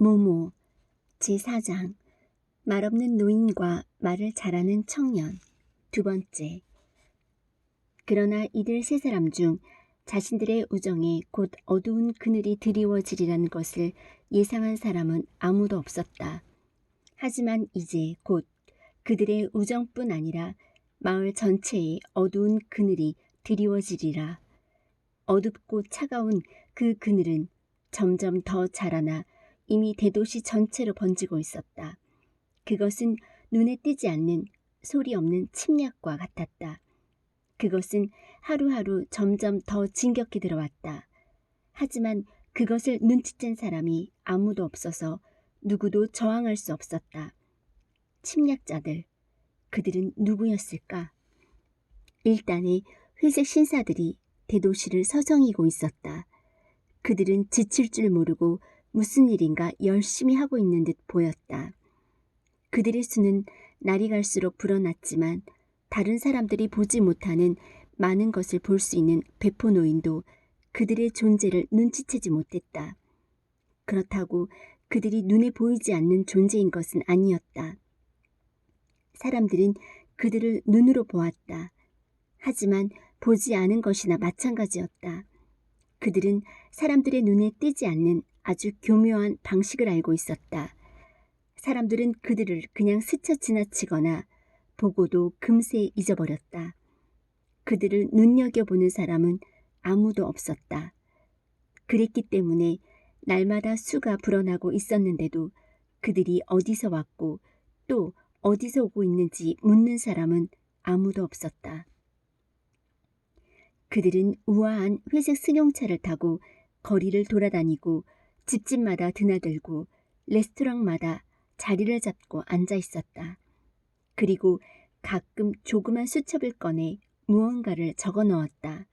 모모 제4장 말없는 노인과 말을 잘하는 청년. 두 번째. 그러나 이들 세 사람 중 자신들의 우정에 곧 어두운 그늘이 드리워지리라는 것을 예상한 사람은 아무도 없었다. 하지만 이제 곧 그들의 우정뿐 아니라 마을 전체에 어두운 그늘이 드리워지리라. 어둡고 차가운 그 그늘은 점점 더 자라나 이미 대도시 전체로 번지고 있었다. 그것은 눈에 띄지 않는 소리 없는 침략과 같았다. 그것은 하루하루 점점 더 진격해 들어왔다. 하지만 그것을 눈치챈 사람이 아무도 없어서 누구도 저항할 수 없었다. 침략자들, 그들은 누구였을까? 일단의 회색 신사들이 대도시를 서성이고 있었다. 그들은 지칠 줄 모르고 무슨 일인가 열심히 하고 있는 듯 보였다. 그들의 수는 날이 갈수록 불어났지만 다른 사람들이 보지 못하는 많은 것을 볼 수 있는 베포노인도 그들의 존재를 눈치채지 못했다. 그렇다고 그들이 눈에 보이지 않는 존재인 것은 아니었다. 사람들은 그들을 눈으로 보았다. 하지만 보지 않은 것이나 마찬가지였다. 그들은 사람들의 눈에 띄지 않는 아주 교묘한 방식을 알고 있었다. 사람들은 그들을 그냥 스쳐 지나치거나 보고도 금세 잊어버렸다. 그들을 눈여겨보는 사람은 아무도 없었다. 그랬기 때문에 날마다 수가 불어나고 있었는데도 그들이 어디서 왔고 또 어디서 오고 있는지 묻는 사람은 아무도 없었다. 그들은 우아한 회색 승용차를 타고 거리를 돌아다니고 집집마다 드나들고 레스토랑마다 자리를 잡고 앉아 있었다. 그리고 가끔 조그만 수첩을 꺼내 무언가를 적어 넣었다.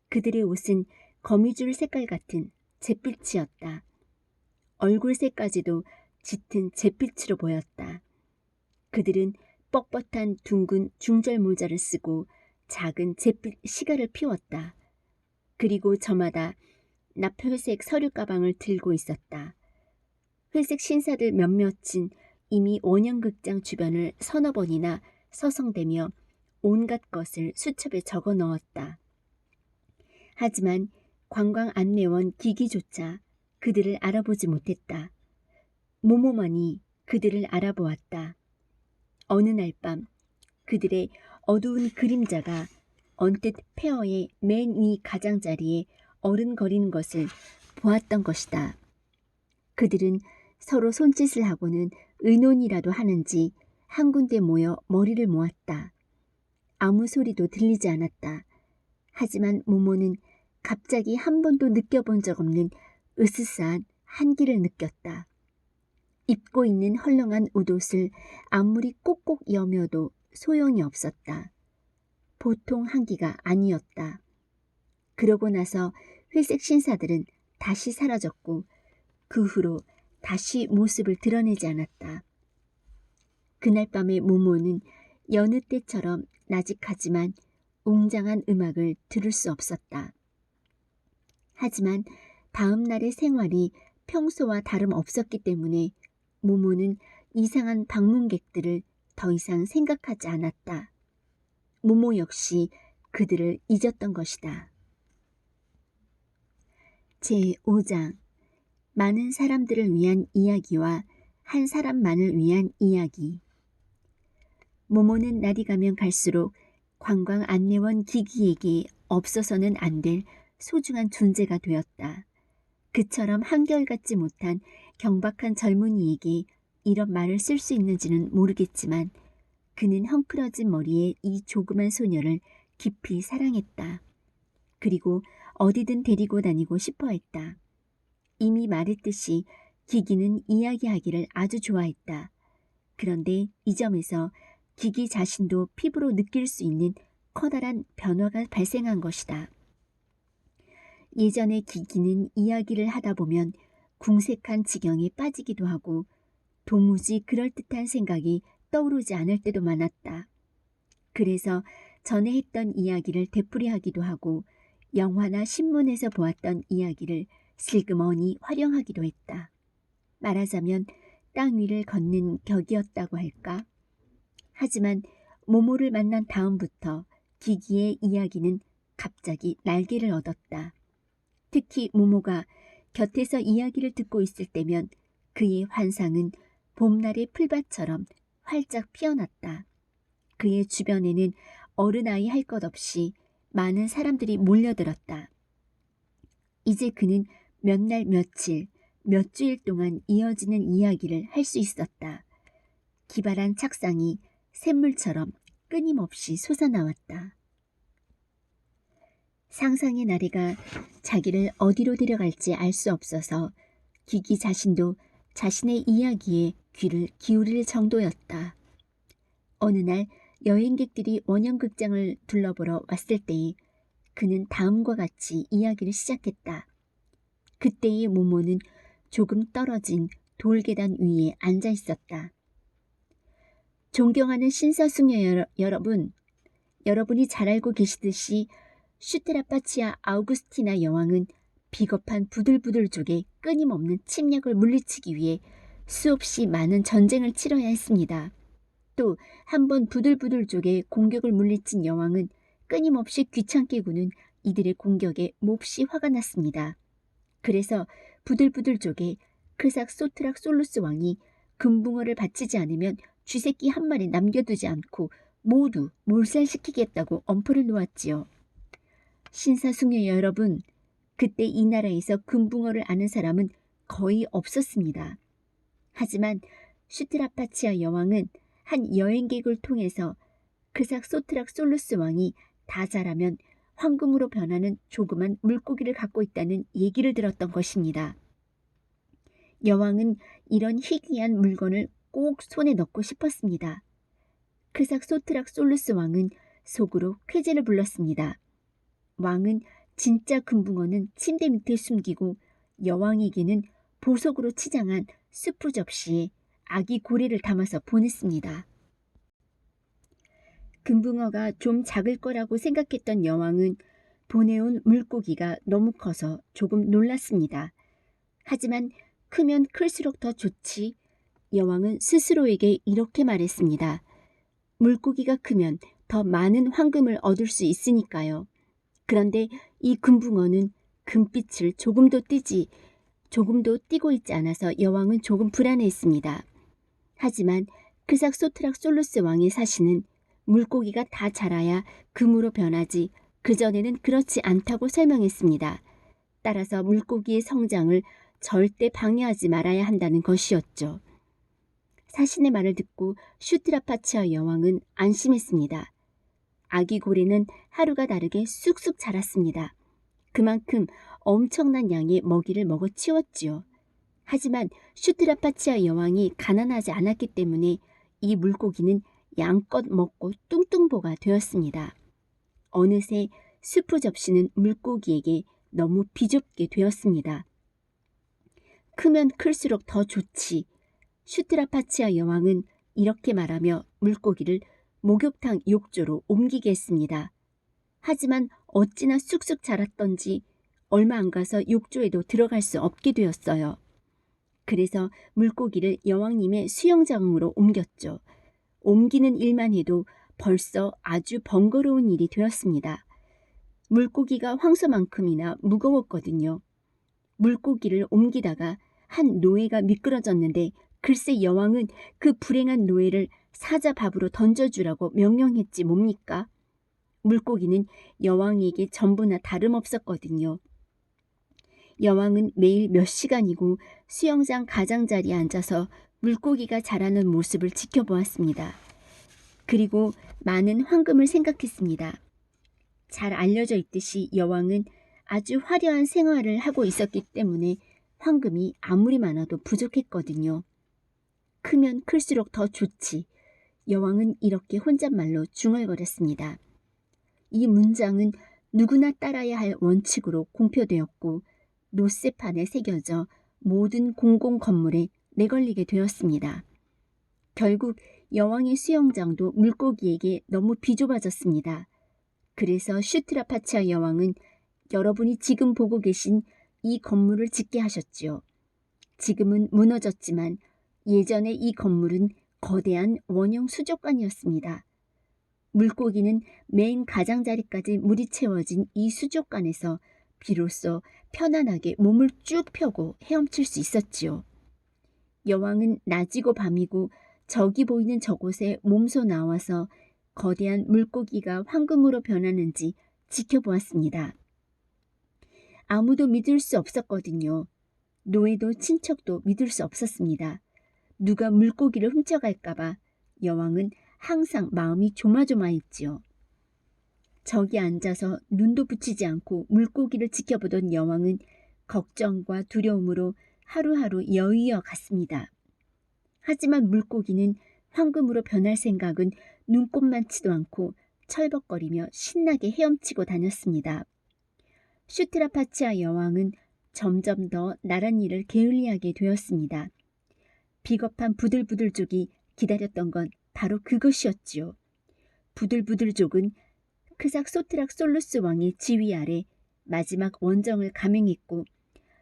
그들의 옷은 거미줄 색깔 같은 잿빛이었다. 얼굴색까지도 짙은 잿빛으로 보였다. 그들은 뻣뻣한 둥근 중절 모자를 쓰고 작은 잿빛 시가를 피웠다. 그리고 저마다 납회색 서류 가방을 들고 있었다. 회색 신사들 몇몇은 이미 원형극장 주변을 서너 번이나 서성대며 온갖 것을 수첩에 적어 넣었다. 하지만 관광 안내원 기기조차 그들을 알아보지 못했다. 모모만이 그들을 알아보았다. 어느 날 밤 그들의 어두운 그림자가 언뜻 폐허의 맨 위 가장자리에 어른거리는 것을 보았던 것이다. 그들은 서로 손짓을 하고는 의논이라도 하는지 한 군데 모여 머리를 모았다. 아무 소리도 들리지 않았다. 하지만 모모는 갑자기 한 번도 느껴본 적 없는 으스스한 한기를 느꼈다. 입고 있는 헐렁한 웃옷을 아무리 꼭꼭 여며도 소용이 없었다. 보통 한기가 아니었다. 그러고 나서 회색 신사들은 다시 사라졌고 그 후로 다시 모습을 드러내지 않았다. 그날 밤의 모모는 여느 때처럼 나직하지만 웅장한 음악을 들을 수 없었다. 하지만 다음 날의 생활이 평소와 다름없었기 때문에 모모는 이상한 방문객들을 더 이상 생각하지 않았다. 모모 역시 그들을 잊었던 것이다. 제5장 많은 사람들을 위한 이야기와 한 사람만을 위한 이야기. 모모는 날이 가면 갈수록 관광 안내원 기기에게 없어서는 안 될 소중한 존재가 되었다. 그처럼 한결같지 못한 경박한 젊은이에게 이런 말을 쓸 수 있는지는 모르겠지만 그는 헝클어진 머리의 이 조그만 소녀를 깊이 사랑했다. 그리고 어디든 데리고 다니고 싶어 했다. 이미 말했듯이 기기는 이야기하기를 아주 좋아했다. 그런데 이 점에서 기기 자신도 피부로 느낄 수 있는 커다란 변화가 발생한 것이다. 예전에 기기는 이야기를 하다 보면 궁색한 지경에 빠지기도 하고 도무지 그럴듯한 생각이 떠오르지 않을 때도 많았다. 그래서 전에 했던 이야기를 되풀이하기도 하고 영화나 신문에서 보았던 이야기를 슬그머니 활용하기도 했다. 말하자면 땅 위를 걷는 격이었다고 할까? 하지만 모모를 만난 다음부터 기기의 이야기는 갑자기 날개를 얻었다. 특히 모모가 곁에서 이야기를 듣고 있을 때면 그의 환상은 봄날의 풀밭처럼 활짝 피어났다. 그의 주변에는 어른아이 할 것 없이 많은 사람들이 몰려들었다. 이제 그는 몇 날 며칠, 몇 주일 동안 이어지는 이야기를 할 수 있었다. 기발한 착상이 샘물처럼 끊임없이 솟아나왔다. 상상의 나래가 자기를 어디로 데려갈지 알 수 없어서 기기 자신도 자신의 이야기에 귀를 기울일 정도였다. 어느 날 여행객들이 원형극장을 둘러보러 왔을 때에 그는 다음과 같이 이야기를 시작했다. 그때의 모모는 조금 떨어진 돌계단 위에 앉아 있었다. 존경하는 신사숙녀 여러분, 여러분이 잘 알고 계시듯이 슈테라파치아 아우구스티나 여왕은 비겁한 부들부들족에 끊임없는 침략을 물리치기 위해 수없이 많은 전쟁을 치러야 했습니다. 또 한 번 부들부들족의 공격을 물리친 여왕은 끊임없이 귀찮게 구는 이들의 공격에 몹시 화가 났습니다. 그래서 부들부들족의 크삭 소트락 솔루스 왕이 금붕어를 바치지 않으면 쥐새끼 한 마리 남겨두지 않고 모두 몰살시키겠다고 엄포를 놓았지요. 신사숙녀 여러분, 그때 이 나라에서 금붕어를 아는 사람은 거의 없었습니다. 하지만 슈트라파치아 여왕은 한 여행객을 통해서 크삭 소트락 솔루스 왕이 다 자라면 황금으로 변하는 조그만 물고기를 갖고 있다는 얘기를 들었던 것입니다. 여왕은 이런 희귀한 물건을 꼭 손에 넣고 싶었습니다. 크삭 소트락 솔루스 왕은 속으로 쾌재를 불렀습니다. 왕은 진짜 금붕어는 침대 밑에 숨기고 여왕에게는 보석으로 치장한 수프 접시에 아기 고래를 담아서 보냈습니다. 금붕어가 좀 작을 거라고 생각했던 여왕은 보내온 물고기가 너무 커서 조금 놀랐습니다. 하지만 크면 클수록 더 좋지. 여왕은 스스로에게 이렇게 말했습니다. 물고기가 크면 더 많은 황금을 얻을 수 있으니까요. 그런데 이 금붕어는 금빛을 조금도 띠고 있지 않아서 여왕은 조금 불안해했습니다. 하지만 크삭 소트락 솔루스 왕의 사신은 물고기가 다 자라야 금으로 변하지 그전에는 그렇지 않다고 설명했습니다. 따라서 물고기의 성장을 절대 방해하지 말아야 한다는 것이었죠. 사신의 말을 듣고 슈트라파치아 여왕은 안심했습니다. 아기 고래는 하루가 다르게 쑥쑥 자랐습니다. 그만큼 엄청난 양의 먹이를 먹어 치웠지요. 하지만 슈트라파치아 여왕이 가난하지 않았기 때문에 이 물고기는 양껏 먹고 뚱뚱보가 되었습니다. 어느새 수프 접시는 물고기에게 너무 비좁게 되었습니다. 크면 클수록 더 좋지. 슈트라파치아 여왕은 이렇게 말하며 물고기를 목욕탕 욕조로 옮기게 했습니다. 하지만 어찌나 쑥쑥 자랐던지 얼마 안 가서 욕조에도 들어갈 수 없게 되었어요. 그래서 물고기를 여왕님의 수영장으로 옮겼죠. 옮기는 일만 해도 벌써 아주 번거로운 일이 되었습니다. 물고기가 황소만큼이나 무거웠거든요. 물고기를 옮기다가 한 노예가 미끄러졌는데 글쎄 여왕은 그 불행한 노예를 사자 밥으로 던져주라고 명령했지 뭡니까? 물고기는 여왕에게 전부나 다름없었거든요. 여왕은 매일 몇 시간이고 수영장 가장자리에 앉아서 물고기가 자라는 모습을 지켜보았습니다. 그리고 많은 황금을 생각했습니다. 잘 알려져 있듯이 여왕은 아주 화려한 생활을 하고 있었기 때문에 황금이 아무리 많아도 부족했거든요. 크면 클수록 더 좋지. 여왕은 이렇게 혼잣말로 중얼거렸습니다. 이 문장은 누구나 따라야 할 원칙으로 공표되었고 노쇠판에 새겨져 모든 공공 건물에 내걸리게 되었습니다. 결국 여왕의 수영장도 물고기에게 너무 비좁아졌습니다. 그래서 슈트라파치아 여왕은 여러분이 지금 보고 계신 이 건물을 짓게 하셨지요. 지금은 무너졌지만 예전에 이 건물은 거대한 원형 수족관이었습니다. 물고기는 맨 가장자리까지 물이 채워진 이 수족관에서 비로소 편안하게 몸을 쭉 펴고 헤엄칠 수 있었지요. 여왕은 낮이고 밤이고 저기 보이는 저곳에 몸소 나와서 거대한 물고기가 황금으로 변하는지 지켜보았습니다. 아무도 믿을 수 없었거든요. 노예도 친척도 믿을 수 없었습니다. 누가 물고기를 훔쳐갈까봐 여왕은 항상 마음이 조마조마했지요. 저기 앉아서 눈도 붙이지 않고 물고기를 지켜보던 여왕은 걱정과 두려움으로 하루하루 여의어 갔습니다. 하지만 물고기는 황금으로 변할 생각은 눈꼽만치도 않고 철벅거리며 신나게 헤엄치고 다녔습니다. 슈트라파치아 여왕은 점점 더 나란 일을 게을리하게 되었습니다. 비겁한 부들부들족이 기다렸던 건 바로 그것이었지요. 부들부들족은 크삭 소트락 솔루스 왕의 지휘 아래 마지막 원정을 감행했고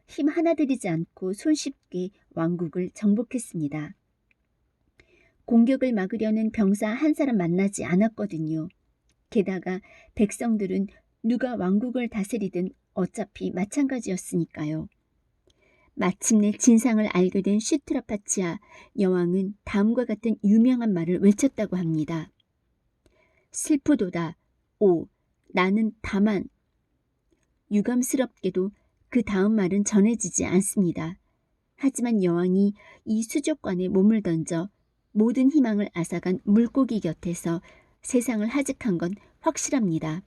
힘 하나 들이지 않고 손쉽게 왕국을 정복했습니다. 공격을 막으려는 병사 한 사람 만나지 않았거든요. 게다가 백성들은 누가 왕국을 다스리든 어차피 마찬가지였으니까요. 마침내 진상을 알게 된 슈트라파치아 여왕은 다음과 같은 유명한 말을 외쳤다고 합니다. 슬프도다. 오, 나는 다만. 유감스럽게도 그 다음 말은 전해지지 않습니다. 하지만 여왕이 이 수족관에 몸을 던져 모든 희망을 앗아간 물고기 곁에서 세상을 하직한 건 확실합니다.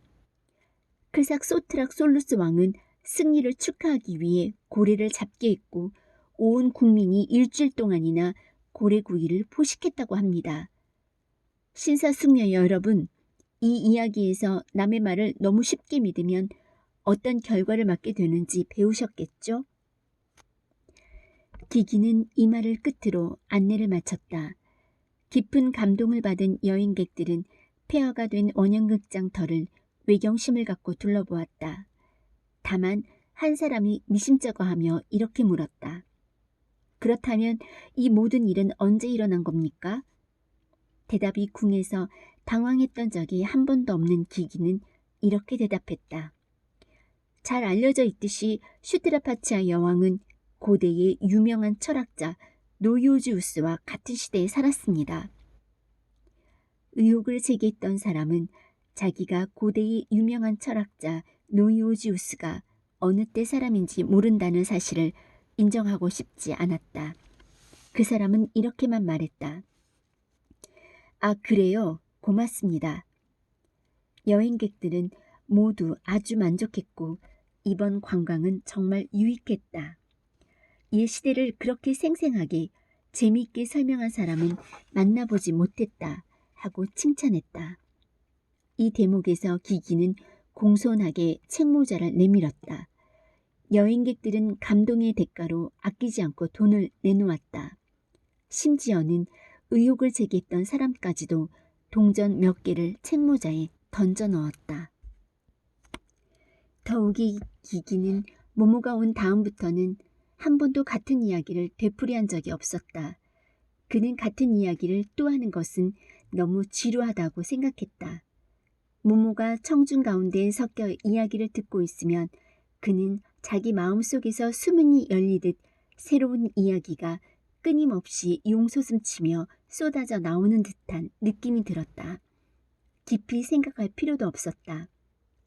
크삭 소트락 솔루스 왕은 승리를 축하하기 위해 고래를 잡게 했고 온 국민이 일주일 동안이나 고래구이를 포식했다고 합니다. 신사숙녀 여러분, 이 이야기에서 남의 말을 너무 쉽게 믿으면 어떤 결과를 맞게 되는지 배우셨겠죠? 기기는 이 말을 끝으로 안내를 마쳤다. 깊은 감동을 받은 여행객들은 폐허가 된 원형극장 터를 외경심을 갖고 둘러보았다. 다만 한 사람이 미심쩍어하며 이렇게 물었다. 그렇다면 이 모든 일은 언제 일어난 겁니까? 대답이 궁에서 당황했던 적이 한 번도 없는 기기는 이렇게 대답했다. 잘 알려져 있듯이 슈트라파치아 여왕은 고대의 유명한 철학자 노요지우스와 같은 시대에 살았습니다. 의혹을 제기했던 사람은 자기가 고대의 유명한 철학자 노요지우스가 어느 때 사람인지 모른다는 사실을 인정하고 싶지 않았다. 그 사람은 이렇게만 말했다. 아, 그래요? 고맙습니다. 여행객들은 모두 아주 만족했고 이번 관광은 정말 유익했다. 옛 시대를 그렇게 생생하게 재미있게 설명한 사람은 만나보지 못했다 하고 칭찬했다. 이 대목에서 기기는 공손하게 책모자를 내밀었다. 여행객들은 감동의 대가로 아끼지 않고 돈을 내놓았다. 심지어는 의혹을 제기했던 사람까지도 동전 몇 개를 책모자에 던져 넣었다. 더욱이 기기는 모모가 온 다음부터는 한 번도 같은 이야기를 되풀이한 적이 없었다. 그는 같은 이야기를 또 하는 것은 너무 지루하다고 생각했다. 모모가 청중 가운데 섞여 이야기를 듣고 있으면 그는 자기 마음속에서 수문이 열리듯 새로운 이야기가 끊임없이 용솟음치며 쏟아져 나오는 듯한 느낌이 들었다. 깊이 생각할 필요도 없었다.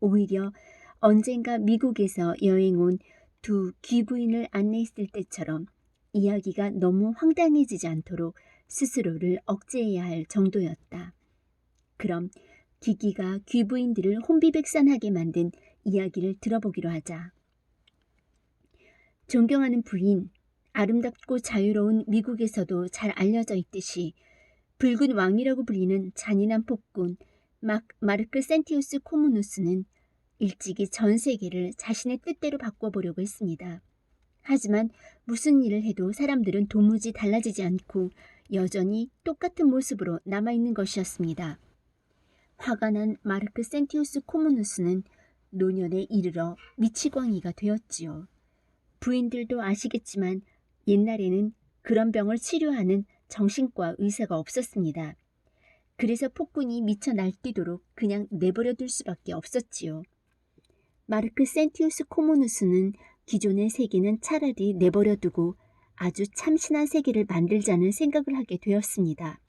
오히려 언젠가 미국에서 여행 온 두 귀부인을 안내했을 때처럼 이야기가 너무 황당해지지 않도록 스스로를 억제해야 할 정도였다. 그럼 기기가 귀부인들을 혼비백산하게 만든 이야기를 들어보기로 하자. 존경하는 부인, 아름답고 자유로운 미국에서도 잘 알려져 있듯이 붉은 왕이라고 불리는 잔인한 폭군 마르크 센티우스 코무누스는 일찍이 전 세계를 자신의 뜻대로 바꿔보려고 했습니다. 하지만 무슨 일을 해도 사람들은 도무지 달라지지 않고 여전히 똑같은 모습으로 남아있는 것이었습니다. 화가 난 마르크 센티우스 코무누스는 노년에 이르러 미치광이가 되었지요. 부인들도 아시겠지만 옛날에는 그런 병을 치료하는 정신과 의사가 없었습니다. 그래서 폭군이 미쳐 날뛰도록 그냥 내버려둘 수밖에 없었지요. 마르크 센티우스 코모누스는 기존의 세계는 차라리 내버려두고 아주 참신한 세계를 만들자는 생각을 하게 되었습니다.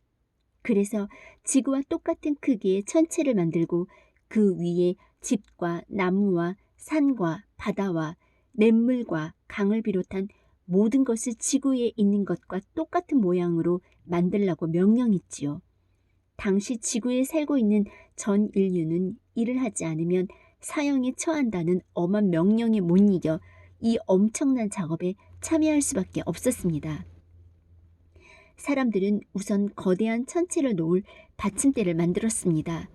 그래서 지구와 똑같은 크기의 천체를 만들고 그 위에 집과 나무와 산과 바다와 냇물과 강을 비롯한 모든 것을 지구에 있는 것과 똑같은 모양으로 만들라고 명령했지요. 당시 지구에 살고 있는 전 인류는 일을 하지 않으면 사형에 처한다는 엄한 명령에 못 이겨 이 엄청난 작업에 참여할 수밖에 없었습니다. 사람들은 우선 거대한 천체를 놓을 받침대를 만들었습니다.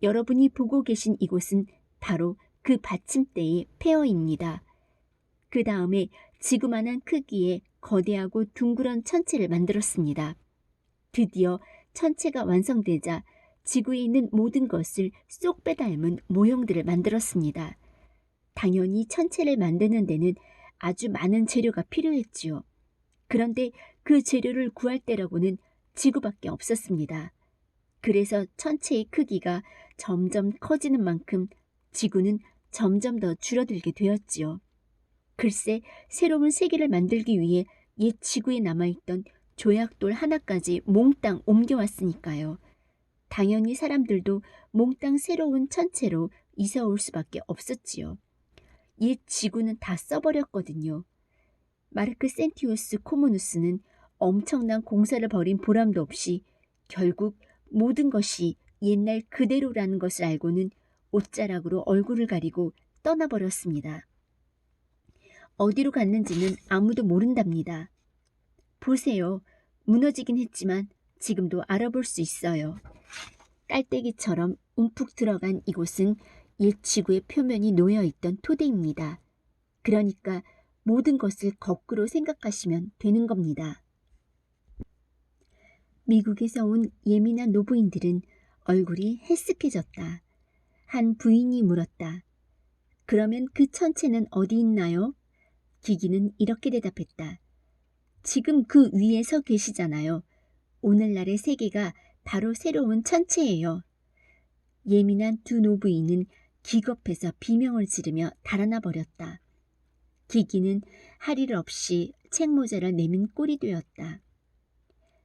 여러분이 보고 계신 이곳은 바로 그 받침대의 폐허입니다. 그 다음에 지구만한 크기의 거대하고 둥그런 천체를 만들었습니다. 드디어 천체가 완성되자 지구에 있는 모든 것을 쏙 빼닮은 모형들을 만들었습니다. 당연히 천체를 만드는 데는 아주 많은 재료가 필요했지요. 그런데 그 재료를 구할 때라고는 지구밖에 없었습니다. 그래서 천체의 크기가 점점 커지는 만큼 지구는 점점 더 줄어들게 되었지요. 글쎄, 새로운 세계를 만들기 위해 옛 지구에 남아있던 조약돌 하나까지 몽땅 옮겨왔으니까요. 당연히 사람들도 몽땅 새로운 천체로 이사 올 수밖에 없었지요. 옛 지구는 다 써버렸거든요. 마르크 센티우스 코모누스는 엄청난 공사를 벌인 보람도 없이 결국 모든 것이 옛날 그대로라는 것을 알고는 옷자락으로 얼굴을 가리고 떠나버렸습니다. 어디로 갔는지는 아무도 모른답니다. 보세요. 무너지긴 했지만 지금도 알아볼 수 있어요. 깔때기처럼 움푹 들어간 이곳은 옛 지구의 표면이 놓여있던 토대입니다. 그러니까 모든 것을 거꾸로 생각하시면 되는 겁니다. 미국에서 온 예민한 노부인들은 얼굴이 헬쓱해졌다. 한 부인이 물었다. 그러면 그 천체는 어디 있나요? 기기는 이렇게 대답했다. 지금 그 위에 서 계시잖아요. 오늘날의 세계가 바로 새로운 천체예요. 예민한 두 노부인은 기겁해서 비명을 지르며 달아나 버렸다. 기기는 할 일 없이 책모자를 내민 꼴이 되었다.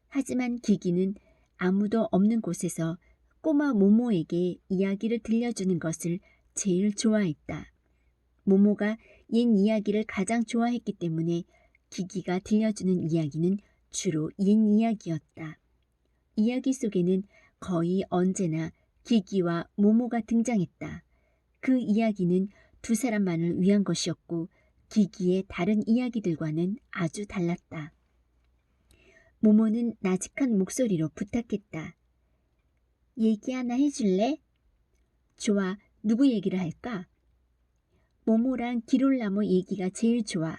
하지만 기기는 아무도 없는 곳에서 꼬마 모모에게 이야기를 들려주는 것을 제일 좋아했다. 모모가 옛 이야기를 가장 좋아했기 때문에 기기가 들려주는 이야기는 주로 옛 이야기였다. 이야기 속에는 거의 언제나 기기와 모모가 등장했다. 그 이야기는 두 사람만을 위한 것이었고 기기의 다른 이야기들과는 아주 달랐다. 모모는 나직한 목소리로 부탁했다. 얘기 하나 해줄래? 좋아, 누구 얘기를 할까? 모모랑 기롤나무 얘기가 제일 좋아.